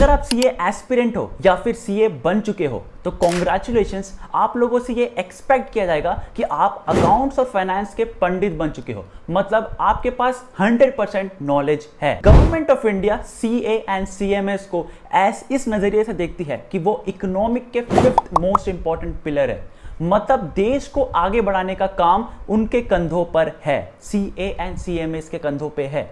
अगर आप CA aspirant हो या फिर सीए बन चुके हो तो कॉन्ग्रेचुलेशंस, आप लोगों से ये एक्सपेक्ट किया जाएगा कि आप अकाउंट्स और फाइनेंस के पंडित बन चुके हो। मतलब आपके पास 100% नॉलेज है। Government of India CA and CMS को इस नजरिए से देखती है कि वो इकोनॉमिक के 5th मोस्ट इंपॉर्टेंट पिलर है। मतलब देश को आगे बढ़ाने का काम उनके कंधों पर है, सीए एंड सीएमएस के कंधों पे है।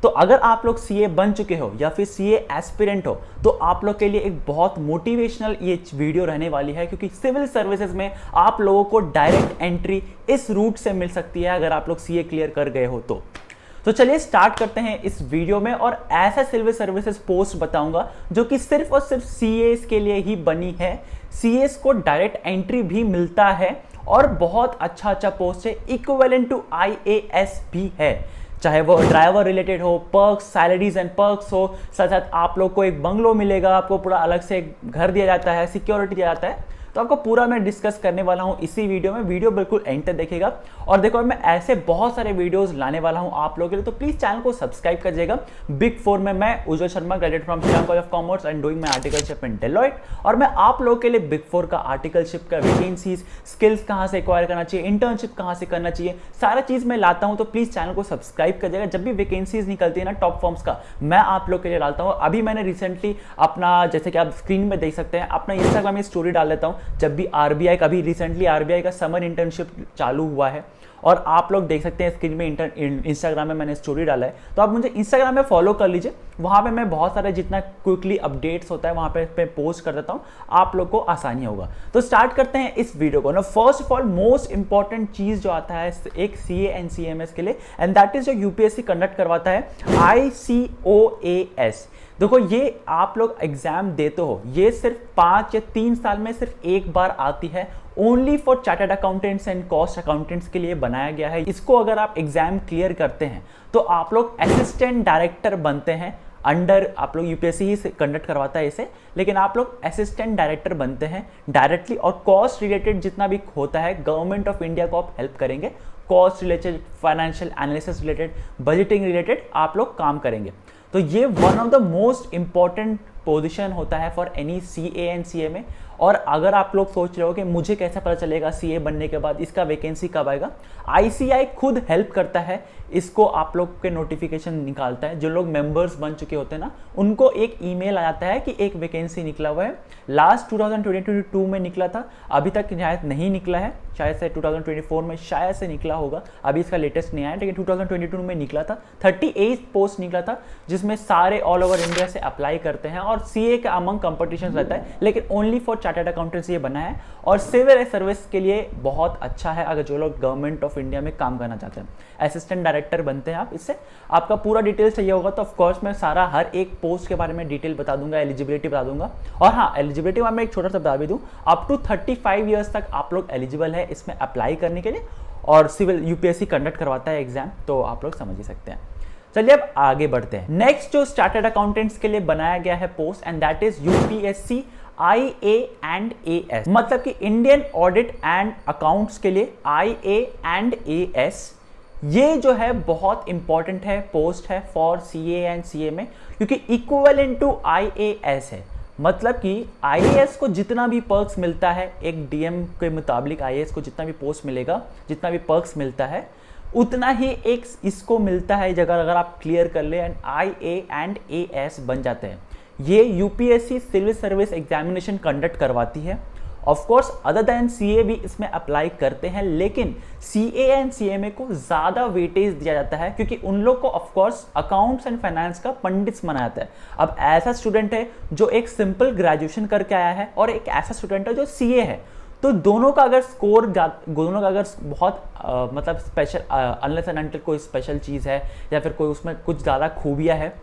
तो अगर आप लोग सीए बन चुके हो या फिर सीए एस्पिरेंट हो तो आप लोग के लिए एक बहुत मोटिवेशनल ये वीडियो रहने वाली है, क्योंकि सिविल सर्विसेज में आप लोगों को डायरेक्ट एंट्री इस रूट से मिल सकती है अगर आप लोग सीए क्लियर कर गए हो तो चलिए स्टार्ट करते हैं इस वीडियो में। और ऐसा सिविल सर्विसेज पोस्ट बताऊंगा जो कि सिर्फ और सिर्फ सीएस के लिए ही बनी है। सीएस को डायरेक्ट एंट्री भी मिलता है और बहुत अच्छा पोस्ट है, इक्विवेलेंट टू आईएएस भी है। चाहे वो ड्राइवर रिलेटेड हो, पर्क्स, सैलरीज एंड पर्क्स हो, साथ साथ आप लोग को एक बंगलो मिलेगा, आपको पूरा अलग से एक घर दिया जाता है, सिक्योरिटी दिया जाता है। तो आपको पूरा मैं डिस्कस करने वाला हूं इसी वीडियो में। वीडियो बिल्कुल एंड तक देखिएगा। और देखो मैं ऐसे बहुत सारे वीडियोस लाने वाला हूं आप लोगों के लिए, तो प्लीज चैनल को सब्सक्राइब करिएगा। बिग फोर में मैं Ujjwal Sharma, graduate from Shriram college of commerce and doing my articleship in Deloitte. और मैं आप लोगों के लिए बिग फोर का आर्टिकलशिप का वैकेंसीज, स्किल्स कहां से एक्वायर करना चाहिए, इंटर्नशिप कहां से करना चाहिए, सारा चीज मैं लाता हूं। तो प्लीज चैनल को सब्सक्राइब करिएगा। जब भी वैकेंसीज निकलती है ना टॉप फॉर्म्स का, मैं आप लोग के लिए डालता हूं। अभी मैंने रिसेंटली अपना, जैसे कि आप स्क्रीन में देख सकते हैं, अपना इंस्टाग्राम में स्टोरी डाल देता हूं जब भी आरबीआई का, अभी रिसेंटली आरबीआई का समर इंटर्नशिप चालू हुआ है और आप लोग देख सकते हैं स्क्रीन में, इंस्टाग्राम में मैंने स्टोरी डाला है। तो आप मुझे इंस्टाग्राम में फॉलो कर लीजिए, वहां पे मैं बहुत सारे जितना क्विकली अपडेट्स होता है वहां पे पोस्ट कर देता हूं, आप लोग को आसानी होगा। तो स्टार्ट करते हैं इस वीडियो को ना। First of all most important चीज जो आता है एक सीए एंड सीएमएस के लिए, एंड दैट इज जो यूपीएससी कंडक्ट करवाता है, आईसीओएएस। देखो ये आप लोग एग्जाम देते हो, ये सिर्फ 5 या 3 साल में सिर्फ एक बार आती है। Only for chartered accountants and cost accountants के लिए बनाया गया है। इसको अगर आप एग्जाम क्लियर करते हैं तो आप लोग असिस्टेंट डायरेक्टर बनते हैं। अंडर आप लोग यूपीएससी ही कंडक्ट करवाता है इसे, लेकिन आप लोग असिस्टेंट डायरेक्टर बनते हैं डायरेक्टली। और कॉस्ट रिलेटेड जितना भी होता है गवर्नमेंट ऑफ इंडिया को आप हेल्प करेंगे। Cost related, financial analysis related, budgeting related आप लोग काम करेंगे। तो ये one of the most important position होता है for any CA and CMA. और अगर आप लोग सोच रहे हो कि मुझे कैसे पता चलेगा सीए बनने के बाद इसका वैकेंसी कब आएगा, आईसीआई खुद हेल्प करता है इसको, आप लोग के नोटिफिकेशन निकालता है। जो लोग मेंबर्स बन चुके होते हैं ना, उनको एक ईमेल आ जाता है कि एक वैकेंसी निकला हुआ है। लास्ट 2022 में निकला था, अभी तक शायद नहीं निकला है, शायद से 2024 में शायद से निकला होगा, अभी इसका लेटेस्ट नहीं आया, लेकिन 2022 में निकला था। 38 पोस्ट निकला था जिसमें सारे ऑल ओवर इंडिया से अप्लाई करते हैं और सीए का अमंग कंपटीशन रहता है, लेकिन ओनली फॉर चार्टर्ड अकाउंटेंट्स ये बना है। और सिविल सर्विस के लिए बहुत अच्छा है अगर जो लोग गवर्नमेंट ऑफ इंडिया में काम करना चाहते हैं। असिस्टेंट डायरेक्टर बनते हैं आप इससे। आपका पूरा डिटेल चाहिए होगा तो ऑफकोर्स मैं सारा हर एक पोस्ट के बारे में डिटेल बता दूंगा, एलिजिबिलिटी बता दूंगा। और हाँ, एलिजिबिलिटी में मैं एक छोटा सा बता भी दूं, अप टू 35 ईयर्स तक आप लोग एलिजिबल है इसमें अप्लाई करने के लिए। और सिविल यूपीएससी कंडक्ट करवाता है एग्जाम, तो आप लोग समझ ही सकते हैं। चलिए अब आगे बढ़ते हैं। नेक्स्ट जो चार्टर्ड अकाउंटेंट्स के लिए बनाया गया है post, and that is UPSC IA and AS। मतलब कि इंडियन ऑडिट एंड अकाउंट्स के लिए IA एंड AS, ये जो है बहुत इंपॉर्टेंट है, पोस्ट है फॉर सीए एंड सीएमए, क्योंकि इक्विवेलेंट टू IAS है। मतलब कि IAS को जितना भी पर्क्स मिलता है, एक डीएम के मुताबिक IAS को जितना भी पोस्ट मिलेगा, जितना भी पर्क्स मिलता है, उतना ही एक इसको मिलता है जगह अगर आप क्लियर कर ले एंड IA एंड AS बन जाते हैं। ये UPSC civil service examination conduct करवाती है। Of course other than CA भी इसमें अप्लाई करते हैं, लेकिन सीए एंड सीएमए को ज्यादा वेटेज दिया जाता है क्योंकि उन लोग को of course accounts and finance का पंडित माना जाता है। अब ऐसा स्टूडेंट है जो एक सिंपल ग्रेजुएशन करके आया है और एक ऐसा स्टूडेंट है जो सीए है, तो दोनों का अगर स्कोर, दोनों का अगर बहुत मतलब स्पेशल, अनलेस एंड अनटिल कोई स्पेशल चीज़ है या फिर कोई उसमें कुछ ज़्यादा खूबियाँ है,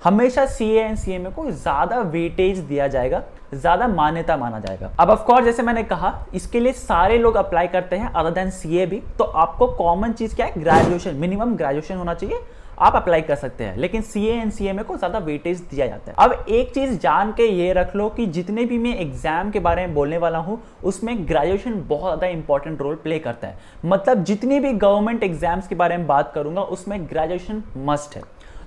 हमेशा सीए एंड सीएमए को ज़्यादा वेटेज दिया जाएगा, ज़्यादा मान्यता माना जाएगा। अब ऑफ कोर्स जैसे मैंने कहा, इसके लिए सारे लोग अप्लाई करते हैं अदर देन सीए भी। तो आपको कॉमन चीज़ क्या है, ग्रेजुएशन, मिनिमम ग्रेजुएशन होना चाहिए, आप अप्लाई कर सकते हैं। लेकिन सीए एंड सीएमए को ज्यादा वेटेज दिया जाता है। अब एक चीज जान के ये रख लो कि जितने भी मैं एग्जाम के बारे में बोलने वाला हूं उसमें ग्रेजुएशन बहुत ज्यादा इंपॉर्टेंट रोल प्ले करता है। मतलब जितनी भी गवर्नमेंट एग्जाम्स के बारे में बात करूंगा उसमें ग्रेजुएशन मस्ट है।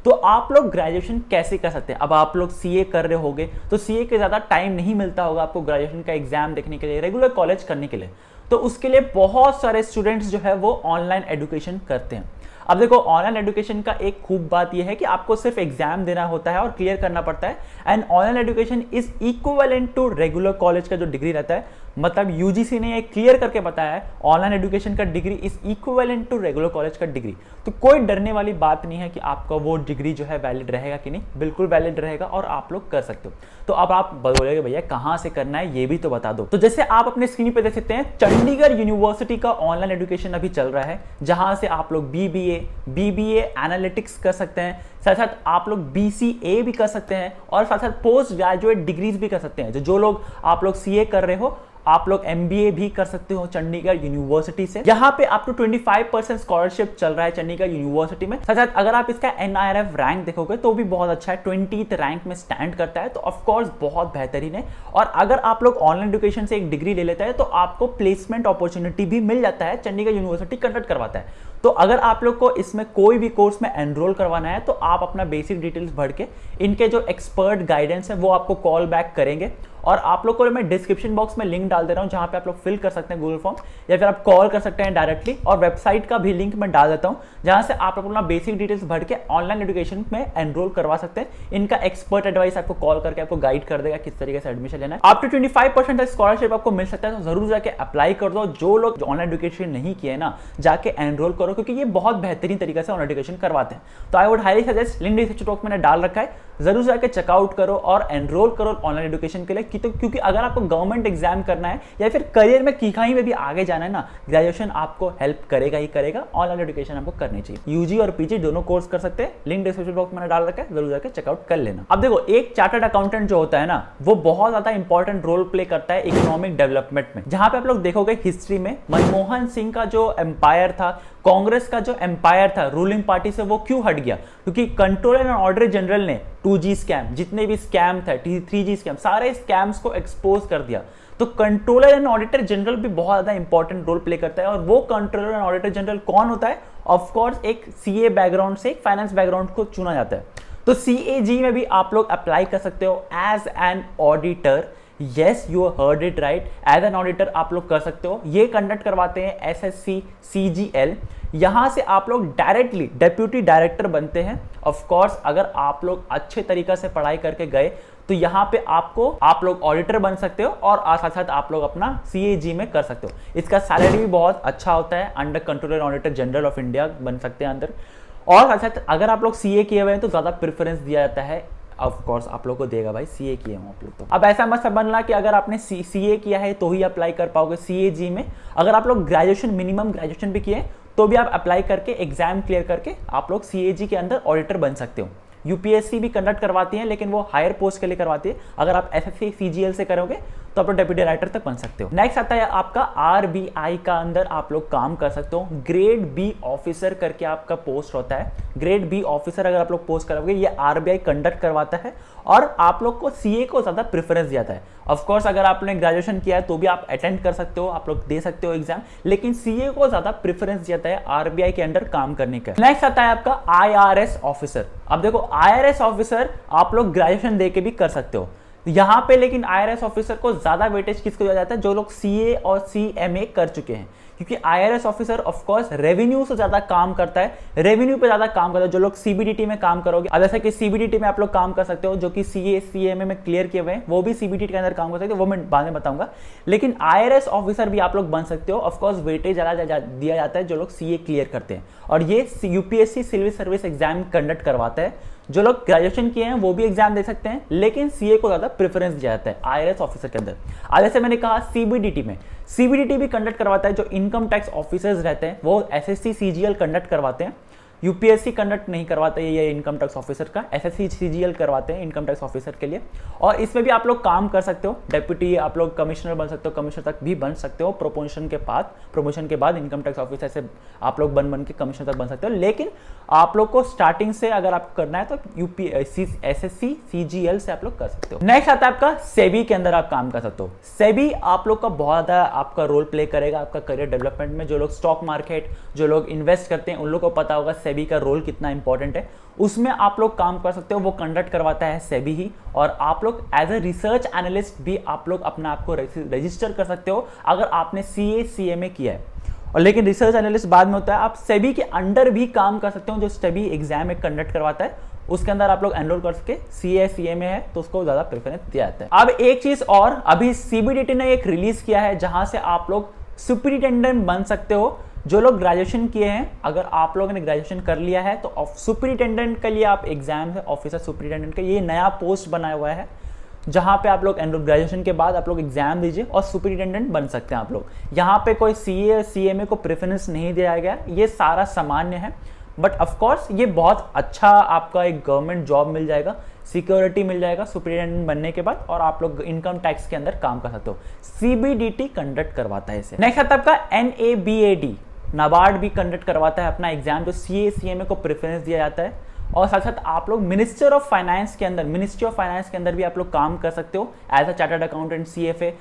तो आप लोग ग्रेजुएशन कैसे कर सकते हैं? अब आप लोग सीए कर रहे होगे तो सीए के ज़्यादा टाइम नहीं मिलता होगा आपको ग्रेजुएशन का एग्जाम देखने के लिए, रेगुलर कॉलेज करने के लिए। तो उसके लिए बहुत सारे स्टूडेंट्स जो है वो ऑनलाइन एजुकेशन करते हैं। अब देखो, ऑनलाइन एजुकेशन का एक खूब बात यह है कि आपको सिर्फ एग्जाम देना होता है और क्लियर करना पड़ता है, and online education is equivalent to regular college का जो डिग्री रहता है। मतलब यूजीसी ने ये क्लियर करके बताया है, ऑनलाइन एजुकेशन का degree is equivalent to regular college का डिग्री। तो कोई डरने वाली बात नहीं है कि आपका वो डिग्री जो है वैलिड रहेगा कि नहीं, बिल्कुल वैलिड रहेगा और आप लोग कर सकते हो। तो अब आप बोलोगे भैया कहाँ से करना है, ये भी तो बता दो। तो जैसे आप अपने स्क्रीन पे देख सकते हैं, चंडीगढ़ यूनिवर्सिटी का ऑनलाइन एजुकेशन अभी चल रहा है, जहां से आप लोग बीबीए एनालिटिक्स कर सकते हैं, साथ साथ आप लोग बीसीए भी कर सकते हैं और साथ साथ पोस्ट ग्रेजुएट डिग्रीज भी कर सकते हैं। जो लोग आप लोग सीए कर रहे हो, आप लोग एमबीए भी कर सकते हो चंडीगढ़ यूनिवर्सिटी से। यहाँ पे अप टू 25% स्कॉलरशिप चल रहा है चंडीगढ़ यूनिवर्सिटी में। साथ साथ अगर आप इसका NIRF रैंक देखोगे तो भी बहुत अच्छा है, 20th रैंक में स्टैंड करता है, तो ऑफकोर्स बहुत बेहतरीन है। और अगर आप लोग ऑनलाइन एजुकेशन से एक डिग्री ले लेते हैं तो आपको प्लेसमेंट अपॉर्चुनिटी भी मिल जाता है, चंडीगढ़ यूनिवर्सिटी कंडक्ट करवाता है। तो अगर आप लोग को इसमें कोई भी कोर्स में एनरोल करवाना है तो आप अपना बेसिक डिटेल्स भर के इनके जो एक्सपर्ट गाइडेंस है वो आपको कॉल बैक करेंगे, और आप लोग को मैं डिस्क्रिप्शन बॉक्स में लिंक डाल दे रहा हूं जहां पे आप लोग फिल कर सकते हैं गूगल फॉर्म, या फिर आप कॉल कर सकते हैं डायरेक्टली, और वेबसाइट का भी लिंक मैं डाल देता हूं जहां से आप लोग अपना बेसिक डिटेल्स भर के ऑनलाइन एजुकेशन में एनरोल करवा सकते हैं। इनका एक्सपर्ट एडवाइस आपको कॉल करके आपको गाइड कर देगा किस तरीके से एडमिशन लेना है। अप टू 25% स्कॉलरशिप आपको मिल सकता है, तो जरूर जाके अप्लाई कर दो। जो लोग ऑनलाइन एजुकेशन नहीं किए ना, जाके एनरोल करो, क्योंकि ये बहुत बेहतरीन तरीके से ऑनलाइन एजुकेशन करवाते हैं। तो I would highly suggest, link description box में मैंने डाल रखा है, जरूर जाके चेकआउट करो और एनरोल करो ऑनलाइन एजुकेशन के लिए। क्योंकि अगर आपको गवर्नमेंट एग्जाम करना है या फिर करियर में कहीं में भी आगे जाना है ना, ग्रेजुएशन आपको हेल्प करेगा ही करेगा। ऑनलाइन एजुकेशन आपको करनी चाहिए। यूजी और पीजी दोनों कोर्स कर सकते हैं, लिंक डिस्क्रिप्शन बॉक्स में डाल रखा है, जरूर जाकर चेकआउट कर लेना। अब देखो, एक चार्टर्ड अकाउंटेंट जो होता है ना, वो बहुत ज्यादा इंपॉर्टेंट रोल प्ले करता है इकोनॉमिक डेवलपमेंट में। जहां पे आप लोग देखोगे हिस्ट्री में मनमोहन सिंह का जो एम्पायर था, कांग्रेस का जो एम्पायर था रूलिंग पार्टी से, वो क्यों हट गया? क्योंकि कंट्रोलर एंड ऑडिटर जनरल ने 2G स्कैम, जितने भी स्कैम थे, 3G स्कैम, सारे स्कैम्स को एक्सपोज कर दिया। तो कंट्रोलर एंड ऑडिटर जनरल भी बहुत ज्यादा इंपॉर्टेंट रोल प्ले करता है। और वो कंट्रोलर एंड ऑडिटर जनरल कौन होता है? ऑफ कोर्स एक सीए बैकग्राउंड से, एक फाइनेंस बैकग्राउंड को चुना जाता है। तो CAG में भी आप लोग अप्लाई कर सकते हो as an auditor. Yes, you heard it right, as an auditor आप लोग कर सकते हो। ये कंडक्ट करवाते हैं SSC CGL। यहां से आप लोग डायरेक्टली डेप्यूटी डायरेक्टर बनते हैं। ऑफ कोर्स अगर आप लोग अच्छे तरीके से पढ़ाई करके गए तो यहाँ पे आप लोग ऑडिटर बन सकते हो, और साथ साथ आप लोग अपना CAG में कर सकते हो। इसका सैलरी भी बहुत अच्छा होता है, under controller auditor general of India बन सकते हैं अंदर। और साथ साथ अगर आप लोग CA किए हुए हैं तो ज्यादा प्रेफरेंस दिया जाता है। ऑफ कोर्स आप लोग को देगा भाई, CA किए हो आप लोग तो। अब ऐसा मत समझना कि अगर आपने CA किया है तो ही अप्लाई कर पाओगे CAG में। अगर आप लोग ग्रेजुएशन, मिनिमम ग्रेजुएशन भी किए तो भी आप अप्लाई करके एग्जाम क्लियर करके आप लोग CAG के अंदर ऑडिटर बन सकते हो। UPSC भी कंडक्ट करवाती है, लेकिन वो हायर पोस्ट के लिए करवाती है। अगर आप SSC CGL से करोगे तो आप लोग डेप्यूटी डायरेक्टर तक बन सकते हो। नेक्स्ट आता है आपका RBI का अंदर आप लोग काम कर सकते हो। ग्रेड बी ऑफिसर करके आपका पोस्ट होता है। ग्रेड बी ऑफिसर अगर आप लोग पोस्ट करोगे, ये RBI कंडक्ट करवाता है, और आप लोग को CA को ज्यादा प्रेफरेंस दिया जाता है। ऑफ कोर्स अगर आपने ग्रेजुएशन किया है तो भी आप अटेंड कर सकते हो, आप लोग दे सकते हो एग्जाम, लेकिन CA को ज्यादा प्रेफरेंस दिया जाता है RBI के अंडर काम करने का। नेक्स्ट आता है आपका IRS ऑफिसर। अब देखो, IRS ऑफिसर आप लोग ग्रेजुएशन दे के भी कर सकते हो यहाँ पे, लेकिन IRS ऑफिसर को ज्यादा वेटेज किसको दिया जाता है? जो लोग CA और CMA कर चुके हैं, क्योंकि IRS officer of course revenue से ज्यादा काम करता है, रेवेन्यू पे ज्यादा काम करता है। जो लोग CBDT में काम करोगे, अब जैसे कि CBDT में आप लोग काम कर सकते हो, जो कि CA CMA में क्लियर किए हुए हैं, वो भी CBDT के अंदर काम कर सकते हो, वो मैं बाद में बताऊंगा। लेकिन IRS ऑफिसर भी आप लोग बन सकते हो। ऑफ कोर्स वेटेज ज्यादा दिया जाता है जो लोग CA क्लियर करते हैं, और ये UPSC civil service exam conduct करवाता है। जो लोग ग्रेजुएशन किए हैं वो भी एग्जाम दे सकते हैं, लेकिन CA को ज्यादा प्रेफरेंस दिया जाता है IRS ऑफिसर के अंदर। आज जैसे मैंने कहा CBDT में, CBDT भी कंडक्ट करवाता है। जो इनकम टैक्स ऑफिसर्स रहते हैं वो SSC CGL कंडक्ट करवाते हैं। UPSC कंडक्ट नहीं करवाते ये इनकम टैक्स ऑफिसर का, SSC CGL करवाते हैं इनकम टैक्स ऑफिसर के लिए। और इसमें भी आप लोग काम कर सकते हो, डेप्यूटी आप लोग कमिश्नर बन सकते हो, कमिश्नर तक भी बन सकते हो प्रमोशन के बाद इनकम टैक्स ऑफिसर से आप लोग बन के कमिश्नर तक बन सकते हो। लेकिन आप लोग को स्टार्टिंग से अगर आपको करना है तो SSC CGL से आप लोग कर सकते हो। नेक्स्ट आता है आपका सेबी के अंदर आप काम कर सकते हो। सेबी आप लोग का बहुत ज्यादा आपका रोल प्ले करेगा आपका करियर डेवलपमेंट में। जो लोग स्टॉक मार्केट, जो लोग इन्वेस्ट करते हैं, उन लोग को पता होगा सेबी का रोल कितना इंपॉर्टेंट है, उसमें आप लोग काम कर सकते हो। वो कंडक्ट करवाता है सेबी ही, और आप लोग एज ए रिसर्च एनालिस्ट भी आप लोग अपने आप को रजिस्टर कर सकते हो अगर आपने CA CMA किया है। और लेकिन रिसर्च एनालिस्ट बाद में होता है, आप सेबी के अंडर भी काम कर सकते हो, जो सेबी एग्जाम एक कंडक्ट करवाता है उसके अंदर आप लोग एनरोल कर सके। CA CMA है तो उसको ज्यादा प्रेफरेंस दिया जाता है। अब एक चीज और, अभी CBDT ने एक रिलीज किया है जहां से आप लोग सुपरिटेंडेंट बन सकते हो। जो लोग ग्रेजुएशन किए हैं, अगर आप लोगों ने ग्रेजुएशन कर लिया है तो सुपरिटेंडेंट के लिए आप एग्जाम है, ऑफिसर सुपरिटेंडेंट का ये नया पोस्ट बनाया हुआ है जहां पे आप लोग ग्रेजुएशन के बाद आप लोग एग्जाम दीजिए और सुपरिटेंडेंट बन सकते हैं आप लोग। यहाँ पे कोई CA CMA को प्रेफरेंस नहीं दिया गया, ये सारा सामान्य है। बट ऑफकोर्स ये बहुत अच्छा आपका एक गवर्नमेंट जॉब मिल जाएगा, सिक्योरिटी मिल जाएगा सुपरिटेंडेंट बनने के बाद, और आप लोग इनकम टैक्स के अंदर काम कर सकते हो। CBDT कंडक्ट करवाता है इसे। नेक्स्ट आता है आपका NABAD, नाबार्ड भी कंडक्ट करवाता है अपना एग्जाम, जो CA CMA को प्रेफरेंस दिया जाता है। और साथ साथ आप लोग मिनिस्ट्री ऑफ फाइनेंस के अंदर भी आप लोग काम कर सकते हो as a chartered accountant CFA।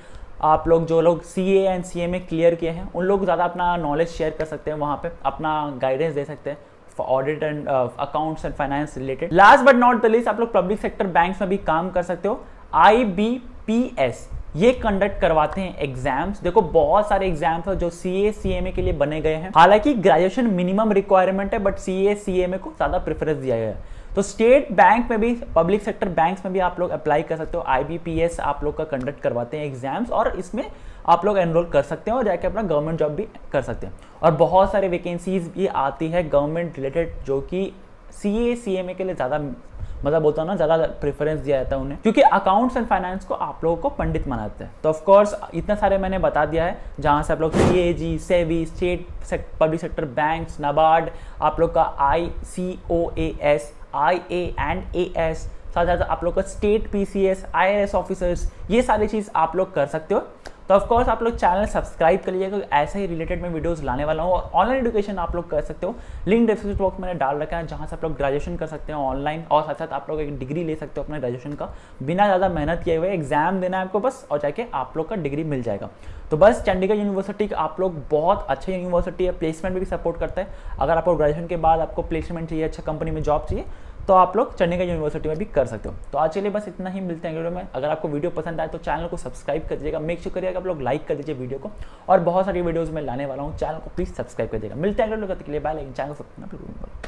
आप लोग जो लोग CA एंड CMA क्लियर किए हैं उन लोग ज़्यादा अपना नॉलेज शेयर कर सकते हैं, वहाँ पे अपना गाइडेंस दे सकते हैं audit and accounts and finance related. Last but not the least, आप लोग पब्लिक सेक्टर बैंक्स में भी काम कर सकते हो। IBPS ये कंडक्ट करवाते हैं एग्जाम्स। देखो बहुत सारे एग्जाम्स हैं जो CA CMA के लिए बने गए हैं, हालांकि ग्रेजुएशन मिनिमम रिक्वायरमेंट है, बट CA CMA को ज्यादा प्रेफरेंस दिया गया है। तो स्टेट बैंक में भी, पब्लिक सेक्टर बैंक्स में भी आप लोग अप्लाई कर सकते हो। IBPS आप लोग का कंडक्ट करवाते हैं एग्जाम्स, और इसमें आप लोग एनरोल कर सकते हो और जाके अपना गवर्नमेंट जॉब भी कर सकते हैं। और बहुत सारे वैकेंसीज भी आती है गवर्नमेंट रिलेटेड, जो कि CA CMA के लिए ज़्यादा मतलब बोलता हूँ ना, ज़्यादा प्रेफरेंस दिया जाता है उन्हें, क्योंकि अकाउंट्स एंड फाइनेंस को आप लोगों को पंडित मानते हैं। तो ऑफकोर्स इतना सारे मैंने बता दिया है जहाँ से आप लोग CAG, SEBI, state public sector banks, NABARD, आप लोग का ICOAS, IA एंड AS, साथ साथ आप लोग का स्टेट PCS, IRS ऑफिसर्स, ये सारी चीज़ आप लोग कर सकते हो। तो ऑफकोर्स आप लोग चैनल सब्सक्राइब कर लीजिएगा, ऐसे ही रिलेटेड मैं वीडियोस लाने वाला हूँ। और ऑनलाइन एजुकेशन आप लोग कर सकते हो, लिंक डिस्क्रिप्शन बॉक्स में मैंने डाल रखा है, जहाँ से आप लोग ग्रेजुएशन कर सकते हो ऑनलाइन, और साथ साथ आप लोग एक डिग्री ले सकते हो अपने ग्रेजुएशन का बिना ज़्यादा मेहनत किए हुए। एग्जाम देना है आपको बस, और जाके आप लोग का डिग्री मिल जाएगा। तो बस चंडीगढ़ यूनिवर्सिटी आप लोग बहुत अच्छी यूनिवर्सिटी है, प्लेसमेंट में भी सपोर्ट करता है। अगर आपको ग्रेजुएशन के बाद आपको प्लेसमेंट चाहिए, अच्छा कंपनी में जॉब चाहिए, तो आप लोग चंडीगढ़ यूनिवर्सिटी में भी कर सकते हो। तो आज के लिए बस इतना ही, मिलते हैं वीडियो में। अगर आपको वीडियो पसंद आए तो चैनल को सब्सक्राइब कर दीजिएगा, मेक श्योर करिएगा आप लोग लाइक कर दीजिए वीडियो को, और बहुत सारी वीडियोस में लाने वाला हूँ, चैनल को प्लीज सब्सक्राइब कर दीजिएगा। मिलते हैं अगले वीडियो के लिए, बाय। लेकिन चैनल को सब्सक्राइब